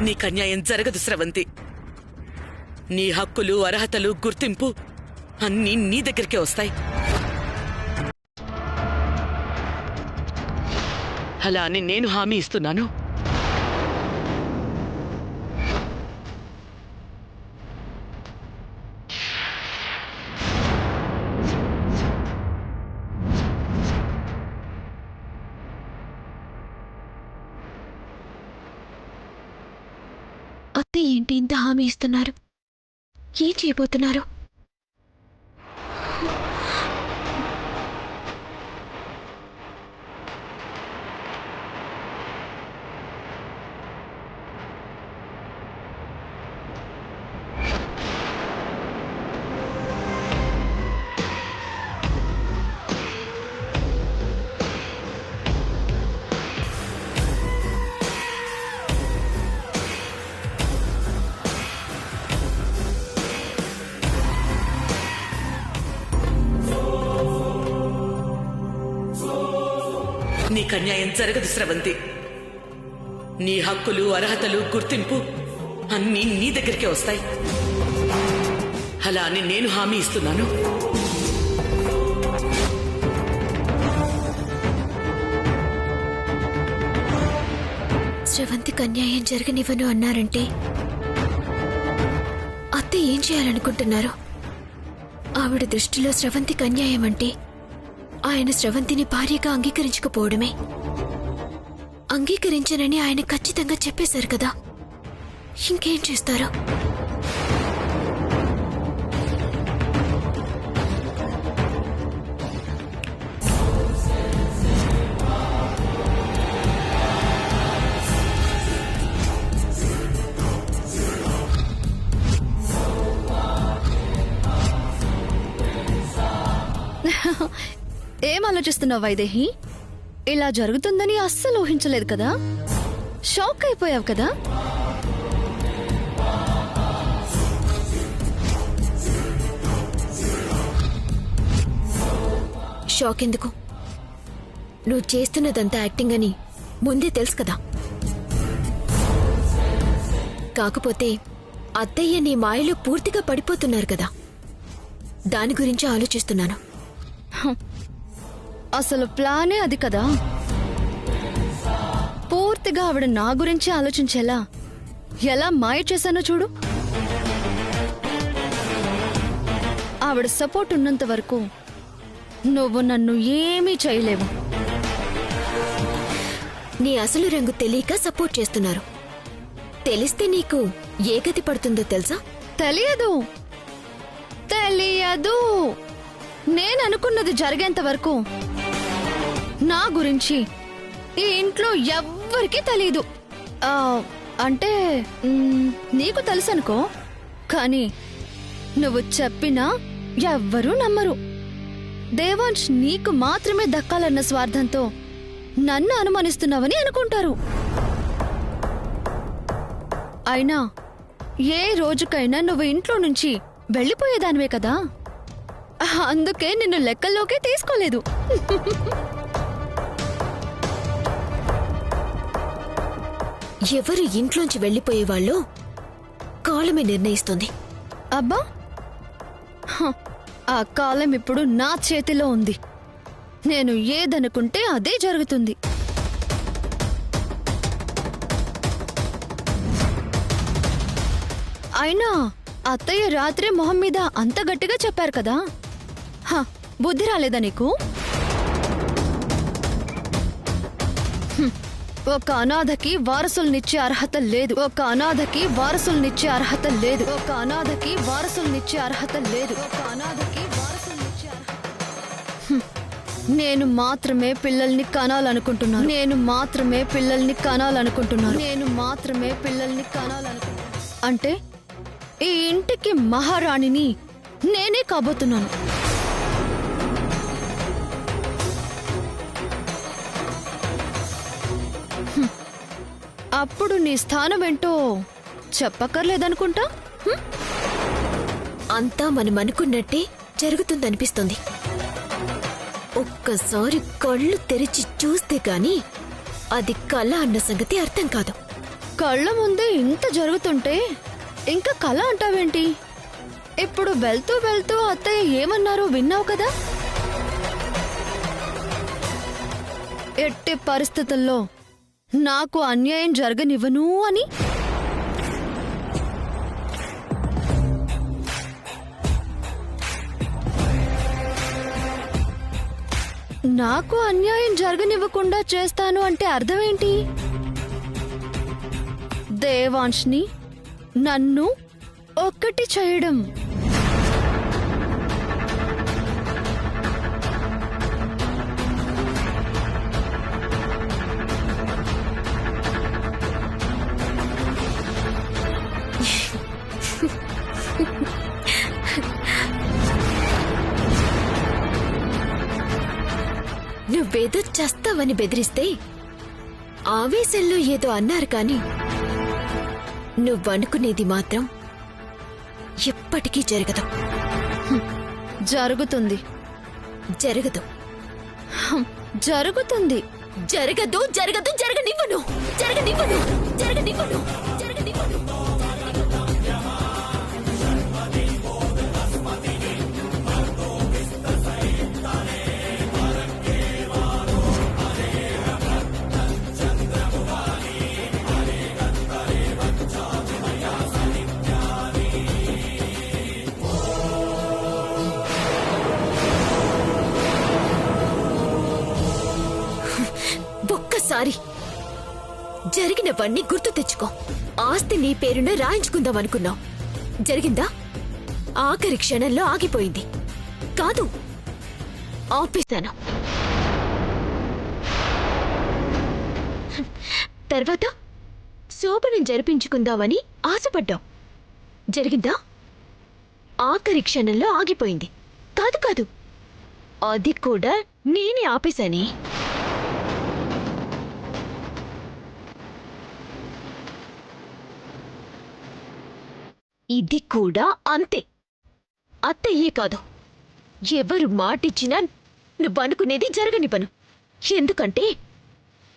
నీకన్యాయం జరగదు స్రవంతి. నీ హక్కులు, అర్హతలు, గుర్తింపు అన్నీ నీ దగ్గరికే వస్తాయి. అలా అని నేను హామీ ఇస్తున్నాను. అత్తే ఏంటి ఇంత హామీ ఇస్తున్నారు? ఏం చేయబోతున్నారు? నీకన్యాయం జరగదు స్రవంతి. నీ హక్కులు, అర్హతలు, గుర్తింపు అన్నీ నీ దగ్గరికే వస్తాయి. అలా అని నేను హామీ ఇస్తున్నాను. స్రవంతికి అన్యాయం జరగనివ్వను అన్నారంటే అత్తే ఏం చేయాలనుకుంటున్నారు? ఆవిడ దృష్టిలో స్రవంతికి అన్యాయం అంటే ఆయన స్రవంతిని భార్యగా అంగీకరించకపోవడమే. అంగీకరించనని ఆయన ఖచ్చితంగా చెప్పేశారు కదా, ఇంకేం చేస్తారో? ఏం ఆలోచిస్తున్నావు వైదేహి? ఇలా జరుగుతుందని అస్సలు ఊహించలేదు కదా? షాక్ అయిపోయావు కదా? షాక్ ఎందుకు? నువ్వు చేస్తున్నదంతా యాక్టింగ్ అని ముందే తెలుసు కదా. కాకపోతే అత్తయ్య నీ మాయలో పూర్తిగా పడిపోతున్నారు కదా, దాని గురించి ఆలోచిస్తున్నాను. అసలు ప్లానే అది కదా. పూర్తిగా ఆవిడ నా గురించి ఆలోచించేలా ఎలా మాయ చేశానో చూడు. ఆవిడ సపోర్ట్ ఉన్నంత వరకు నువ్వు నన్ను ఏమీ చేయలేవు. నీ అసలు రంగు తెలియక సపోర్ట్ చేస్తున్నారు. తెలిస్తే నీకు ఏ గతి పడుతుందో తెలుసా? తెలియదు. నేననుకున్నది జరిగేంత వరకు నా గురించి ఈ ఇంట్లో ఎవ్వరికీ తెలీదు. అంటే నీకు తెలుసనుకో, కానీ నువ్వు చెప్పినా ఎవ్వరూ నమ్మరు. దేవాంశ్ నీకు మాత్రమే దక్కాలన్న స్వార్థంతో నన్ను అనుమానిస్తున్నావని అనుకుంటారు. అయినా ఏ రోజుకైనా నువ్వు ఇంట్లో నుంచి వెళ్ళిపోయేదానివే కదా, అందుకే నిన్ను లెక్కల్లోకే తీసుకోలేదు. ఎవరు ఇంట్లోంచి వెళ్లిపోయేవాళ్ళో కాలమే నిర్ణయిస్తుంది. అబ్బా, ఆ కాలం ఇప్పుడు నా చేతిలో ఉంది. నేను ఏదనుకుంటే అదే జరుగుతుంది. అయినా అత్తయ్య రాత్రి మొహం మీద అంత గట్టిగా చెప్పారు కదా, బుద్ధి రాలేదా నీకు? ఒక అనాథకి వారసులనిచ్చే అర్హత లేదు. ఒక అనాథకి వారసులనిచ్చే అర్హత లేదు. ఒక అనాథకి వారసులనిచ్చే అర్హత లేదు. ఒక అనాథకి వారసులనిచ్చే అర్హత. నేను మాత్రమే పిల్లల్ని కనాలనుకుంటున్నాను. నేను మాత్రమే పిల్లల్ని కనాలనుకుంటున్నాను. నేను మాత్రమే పిల్లల్ని కనాలనుకుంటున్నాను. అంటే ఈ ఇంటికి మహారాణిని నేనే కాబోతున్నాను. అప్పుడు నీ స్థానం ఏంటో చెప్పక్కర్లేదనుకుంటా. అంతా మనం అనుకున్నట్టే జరుగుతుందనిపిస్తుంది. ఒక్కసారి కళ్ళు తెరిచి చూస్తే గాని అది కళ అన్న సంగతి అర్థం కాదు. కళ్ళ ముందే ఇంత జరుగుతుంటే ఇంకా కళ అంటావేంటి? ఇప్పుడు వెళ్తూ వెళ్తూ అత్తయ్య ఏమన్నారో విన్నావు కదా? ఎట్టి పరిస్థితుల్లో నాకు అన్యాయం జరగనివ్వను అని. నాకు అన్యాయం జరగనివ్వకుండా చేస్తాను అంటే అర్థమేంటి? దేవాంష్ని నన్ను ఒక్కటి చేయడం. నువ్వేదో చస్తావని బెదిరిస్తే ఆవేశంలో ఏదో అన్నారు కాని నువ్వనుకునేది మాత్రం ఎప్పటికీ జరగదు. జరుగుతుంది. జరగదు. జరుగుతుంది. జరగదు. జరగదు. జరగనివ్వను. జరగనివ్వను. జరగనివ్వను. జరగనివ్వను. ఒక్కసారి జరిగినవన్నీ గుర్తు తెచ్చుకో. ఆస్తి నీ పేరున రాయించుకుందాం అనుకున్నావు. జరిగిందా? ఆఖరి క్షణంలో ఆగిపోయింది. కాదు, ఆపేశాను. తర్వాత శోభనం జరిపించుకుందామని ఆశపడ్డావు. జరిగిందా? ఆఖరి క్షణంలో ఆగిపోయింది. కాదు కాదు, అది కూడా నేనే ఆపేశానే. ఇది కూడా అంతే. అత్తయ్యే కాదు, ఎవరు మాటిచ్చినా నువ్వనుకునేది జరగని పను. ఎందుకంటే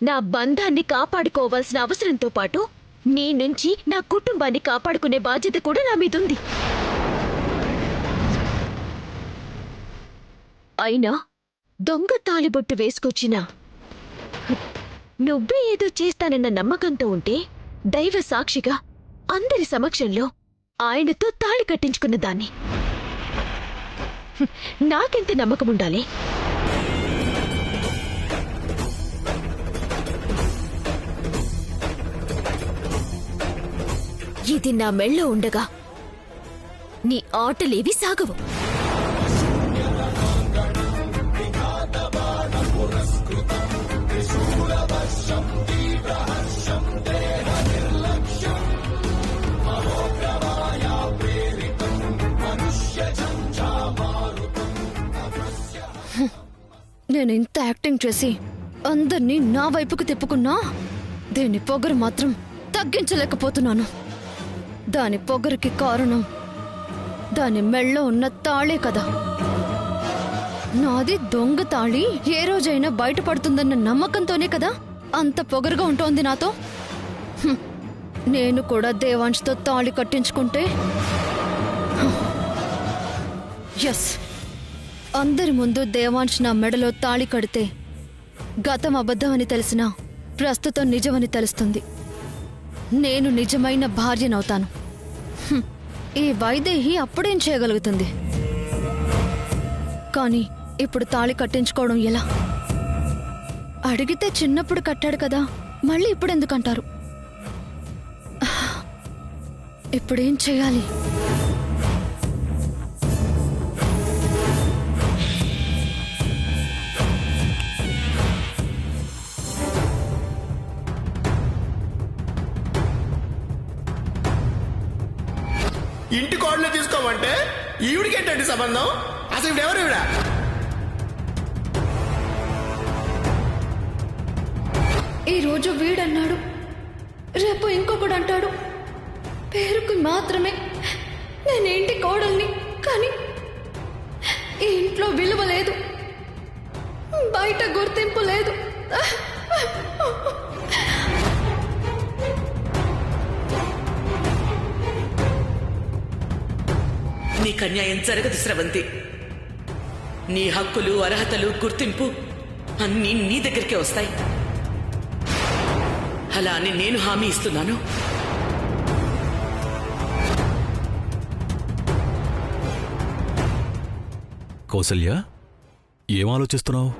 నా బంధాన్ని కాపాడుకోవాల్సిన అవసరంతో పాటు నీ నుంచి నా కుటుంబాన్ని కాపాడుకునే బాధ్యత కూడా నా మీదుంది. అయినా దొంగ తాళిబొట్టు వేసుకొచ్చినా నువ్వే ఏదో చేస్తానన్న నమ్మకంతో ఉంటే దైవ సాక్షిగా అందరి సమక్షంలో ఆయనతో తాళి కట్టించుకున్న దాన్ని. నాకెంత నమ్మకముండాలి? ఇది నా మెళ్ళో ఉండగా నీ ఆటలేవి సాగవు. నేను ఇంత యాక్టింగ్ చేసి అందర్నీ నా వైపుకు తిప్పుకున్నా దీని పొగరు మాత్రం తగ్గించలేకపోతున్నాను. దాని పొగరుకి కారణం దాని మెళ్ళో ఉన్న తాళే కదా. నాది దొంగ తాళి ఏ రోజైనా బయటపడుతుందన్న నమ్మకంతోనే కదా అంత పొగరుగా ఉంటోంది నాతో. నేను కూడా దేవాంష్తో తాళి కట్టించుకుంటే ఎస్, అందరి ముందు దేవాంశ్ నా మెడలో తాళి కడితే గతం అబద్ధమని తెలిసినా ప్రస్తుతం నిజమని తెలుస్తుంది. నేను నిజమైన భార్యనవుతాను. ఈ వైదేహి అప్పుడేం చేయగలుగుతుంది? కానీ ఇప్పుడు తాళి కట్టించుకోవడం ఎలా? అడిగితే చిన్నప్పుడు కట్టాడు కదా, మళ్ళీ ఇప్పుడెందుకంటారు? ఇప్పుడేం చేయాలి? ఇంటి కోడలు తీసుకోమంటే ఈవిడికేంటండి సంబంధం? అసలు ఇవిడెవరు? ఈవిడ ఈ రోజు వీడన్నాడు, రేపు ఇంకొకడు అంటాడు. పేరుకు మాత్రమే నేనేంటి కోడల్ని, కానీ ఈ ఇంట్లో విలువ లేదు, బయట గుర్తింపు లేదు. నీకు అన్యాయం జరగదు స్రవంతి. నీ హక్కులు, అర్హతలు, గుర్తింపు అన్నీ నీ దగ్గరికే వస్తాయి. అలా అని నేను హామీ ఇస్తున్నాను. కౌసల్య, ఏం ఆలోచిస్తున్నావు?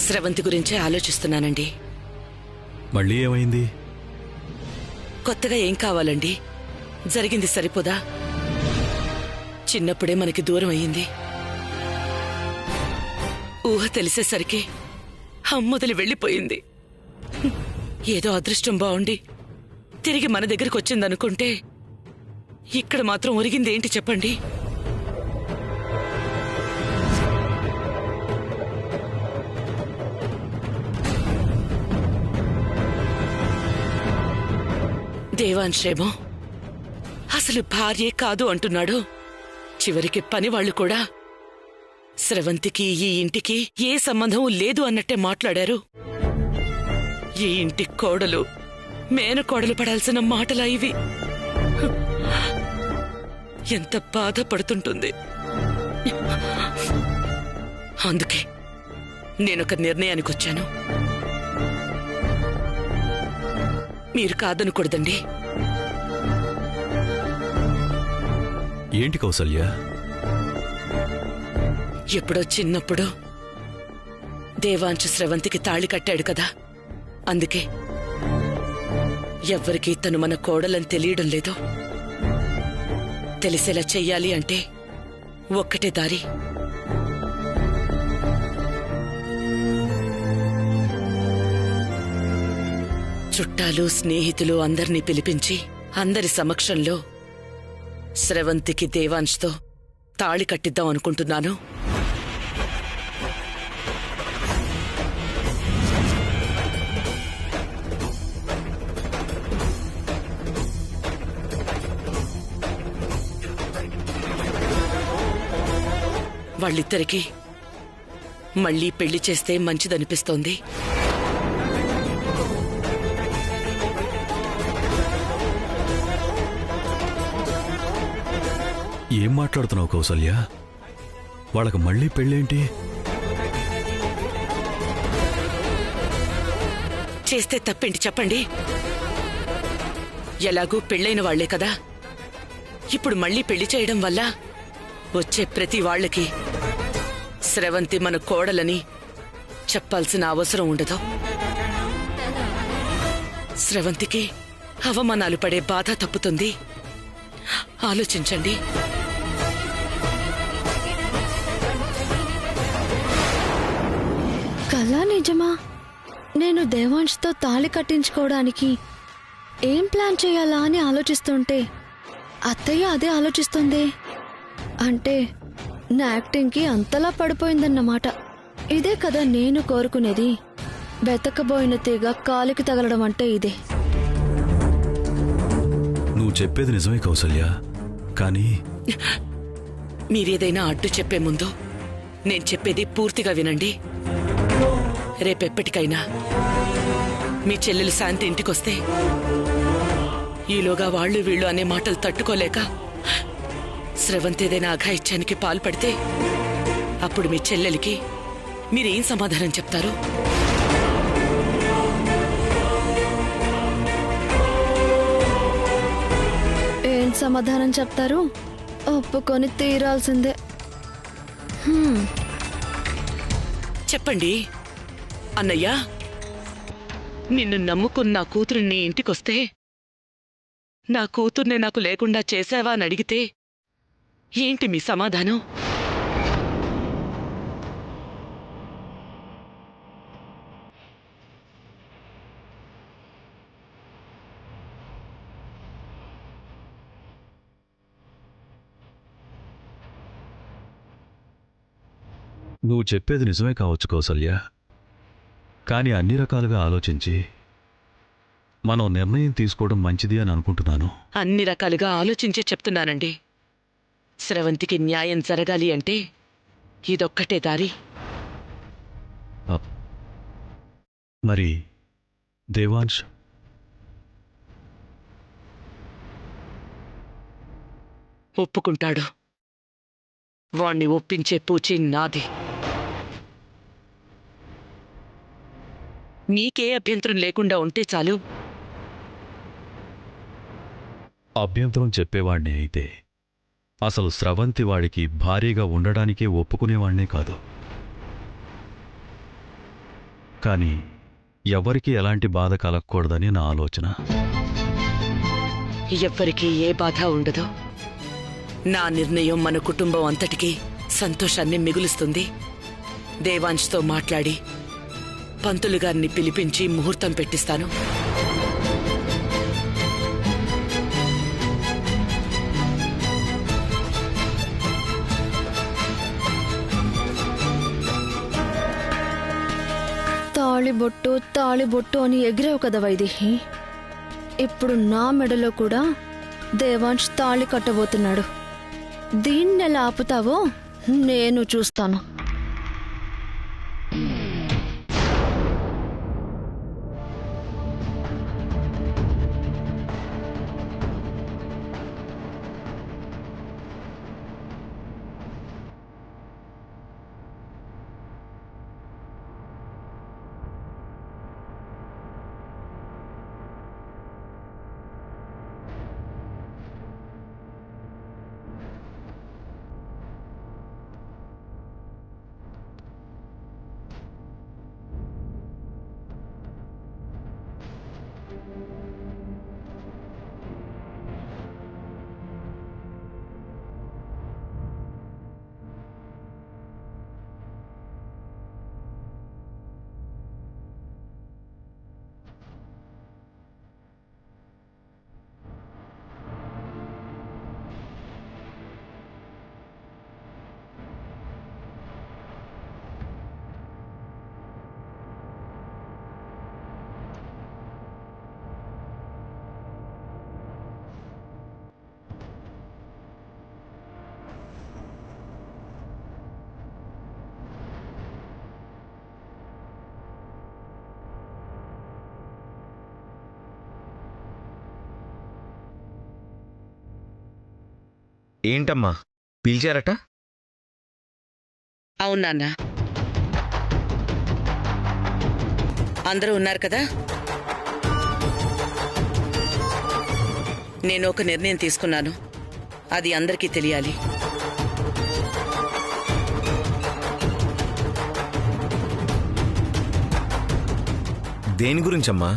స్రవంతి గురించే ఆలోచిస్తున్నానండి. మళ్ళీ ఏమైంది? కొత్తగా ఏం కావాలండి? జరిగింది సరిపోదా? చిన్నప్పుడే మనకి దూరం అయ్యింది. ఊహ తెలిసేసరికి అమ్మొదలి వెళ్ళిపోయింది. ఏదో అదృష్టం బావుండి తిరిగి మన దగ్గరికి వచ్చిందనుకుంటే ఇక్కడ మాత్రం ఒరిగిందేంటి చెప్పండి? దేవాంశ్రేమో అసలు భార్యే కాదు అంటున్నాడు. చివరికి పనివాళ్లు కూడా స్రవంతికి ఈ ఇంటికి ఏ సంబంధం లేదు అన్నట్టే మాట్లాడారు. ఈ ఇంటి కోడలు, మేనకోడలు పడాల్సిన మాటలా ఇవి? ఎంత బాధపడుతుంటుంది. అందుకే నేనొక నిర్ణయానికి వచ్చాను. మీరు కాదనకూడదండి. ఏంటి కౌసల్య? ఎప్పుడో చిన్నప్పుడు దేవాంశ స్రవంతికి తాళి కట్టాడు కదా, అందుకే ఎవ్వరికీ తను మన కోడలని తెలియడం లేదు. తెలిసేలా చెయ్యాలి అంటే ఒక్కటే దారి. చుట్టాలు, స్నేహితులు అందర్నీ పిలిపించి అందరి సమక్షంలో స్రవంతికి దేవాంశ్తో తాళి కట్టిద్దాం అనుకుంటున్నాను. వాళ్ళిద్దరికీ మళ్ళీ పెళ్లి చేస్తే మంచిదనిపిస్తోంది. ఏం మాట్లాడుతున్నావు కౌసల్య? వాళ్ళకి మళ్ళీ పెళ్ళేంటి? చేస్తే తప్పేంటి చెప్పండి? ఎలాగూ పెళ్ళైన వాళ్లే కదా. ఇప్పుడు మళ్ళీ పెళ్లి చేయడం వల్ల వచ్చే ప్రతి వాళ్ళకి స్రవంతి మన కోడలని చెప్పాల్సిన అవసరం ఉండదు. స్రవంతికి అవమానాలు పడే బాధ తప్పుతుంది. ఆలోచించండి. కలా నిజమా? నేను దేవాంశ్తో తాళి కట్టించుకోవడానికి ఏం ప్లాన్ చేయాలా అని ఆలోచిస్తుంటే అత్తయ్య అదే ఆలోచిస్తుంది. అంటే నా యాక్టింగ్కి అంతలా పడిపోయిందన్నమాట. ఇదే కదా నేను కోరుకునేది. వెతకబోయిన తీగ కాలికి తగలడం అంటే ఇదే. నువ్వు చెప్పేది నిజమే కౌసల్య, కానీ మీరేదైనా అడ్డు చెప్పే ముందు నేను చెప్పేది పూర్తిగా వినండి. రేపెప్పటికైనా మీ చెల్లెలు శాంతి ఇంటికొస్తే ఈలోగా వాళ్ళు వీళ్ళు అనే మాటలు తట్టుకోలేక స్రవంతి ఏదైనా అఘాయిత్యానికి పాల్పడితే అప్పుడు మీ చెల్లెలికి మీరేం సమాధానం చెప్తారు? ఏం సమాధానం చెప్తారు? ఒప్పుకొని తీరాల్సిందే. చెప్పండి. అన్నయ్య, నిన్ను నమ్ముకున్న నా కూతురు నీ ఇంటికొస్తే నా కూతుర్నే నాకు లేకుండా చేశావా అని అడిగితే ఏంటి మీ సమాధానం? నువ్వు చెప్పేది నిజమే కావచ్చు కౌసల్య, కానీ అన్ని రకాలుగా ఆలోచించి మనం నిర్ణయం తీసుకోవడం మంచిది అని అనుకుంటున్నాను. అన్ని రకాలుగా ఆలోచించే చెప్తున్నానండి. స్రవంతికి న్యాయం జరగాలి అంటే ఇదొక్కటే దారి. మరి దేవాంశ్? ఒప్పుకుంటాడు. వాణ్ణి ఒప్పించే పూచి నాది. నీకే అభ్యంతరం లేకుండా ఉంటే చాలు. అభ్యంతరం చెప్పేవాణ్ణి అయితే అసలు స్రవంతి వాడికి భారీగా ఉండడానికే ఒప్పుకునేవాణ్ణే కాదు. కానీ ఎవరికీ ఎలాంటి బాధ కలగకూడదని నా ఆలోచన. ఎవ్వరికీ ఏ బాధ ఉండదు. నా నిర్ణయం మన కుటుంబం అంతటికీ సంతోషాన్ని మిగులుస్తుంది. దేవాంశ్తో మాట్లాడి పంతులు గారిని పిలిపించి ముహూర్తం పెట్టిస్తాను. తాళిబొట్టు అని ఎగిరావు కదా వైదేహి. ఇప్పుడు నా మెడలో కూడా దేవాంశ్ తాళి కట్టబోతున్నాడు. దీన్నెలా ఆపుతావో నేను చూస్తాను. ఏంటమ్మా పిలిచారట? అవునాన్న, అందరూ ఉన్నారు కదా. నేను ఒక నిర్ణయం తీసుకున్నాను. అది అందరికీ తెలియాలి. దేని గురించమ్మా?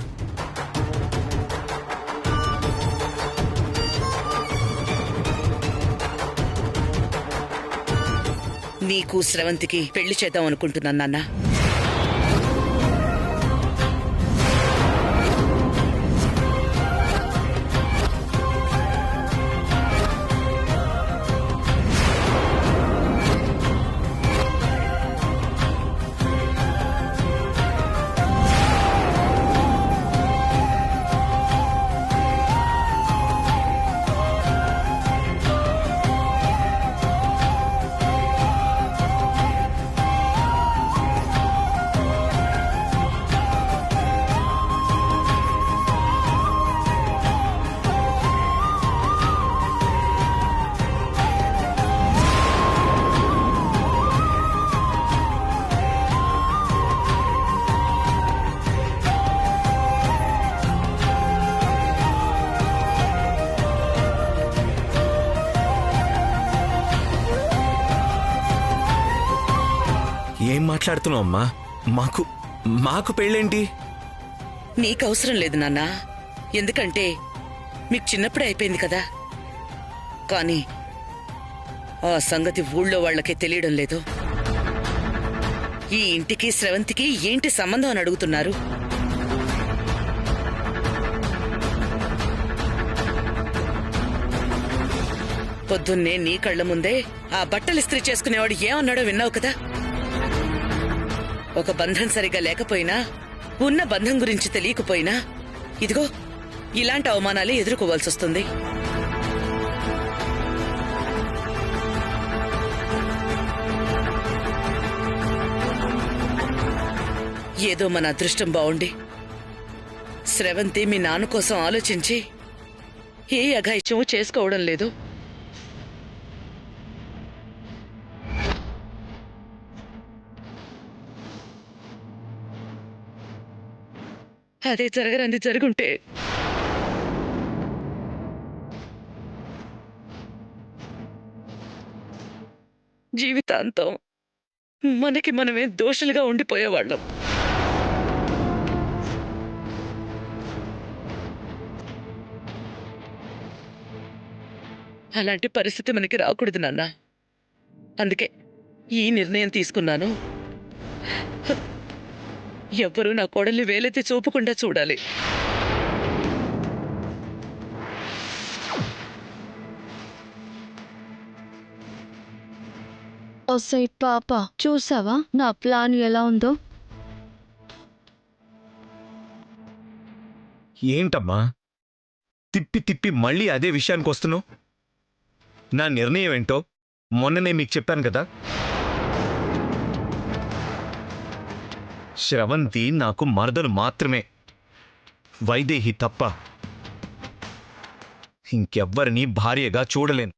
నీకు స్రవంతికి పెళ్లి చేద్దాం అనుకుంటున్నాను నాన్న. ఏం మాట్లాడుతున్నావు అమ్మా? మాకు పెళ్ళేంటి? నీకు అవసరం లేదు నాన్న. ఎందుకంటే మీకు చిన్నప్పుడే అయిపోయింది కదా. కానీ ఆ సంగతి ఊళ్ళో వాళ్ళకే తెలియడం లేదు. ఈ ఇంటికి స్రవంతికి ఏంటి సంబంధం అని అడుగుతున్నారు. పొద్దున్నే నీ కళ్ళ ముందే ఆ బట్టలు ఇస్త్రీ చేసుకునేవాడు ఏమన్నాడో విన్నావు కదా. ఒక బంధం సరిగా లేకపోయినా, ఉన్న బంధం గురించి తెలియకపోయినా ఇదిగో ఇలాంటి అవమానాలే ఎదుర్కోవాల్సి వస్తుంది. ఏదో మన అదృష్టం బావుండి స్రవంతి మీ నాన్న కోసం ఆలోచించి ఏ అఘాయిత్యమూ చేసుకోవడం లేదు. అదే జరగరంది జరుగుంటే జీవితాంతం మనకి మనమే దోషులుగా ఉండిపోయేవాళ్ళం. అలాంటి పరిస్థితి మనకి రాకూడదు నాన్న. అందుకే ఈ నిర్ణయం తీసుకున్నాను. ఎవ్వరూ నా కోడల్ని వేలెత్తి చూపకుండా చూడాలి. ఒసై పాప, చూసావా నా ప్లాన్ ఎలా ఉందో? ఏంటమ్మా తిప్పి తిప్పి మళ్ళీ అదే విషయానికి వస్తున్నావు? నా నిర్ణయం ఏంటో మొన్ననే మీకు చెప్పాను కదా. శ్రవంతి నాకు మరదలు మాత్రమే, వైదేహి తప్ప ఇంకెవ్వరినీ భార్యగా చూడలేను.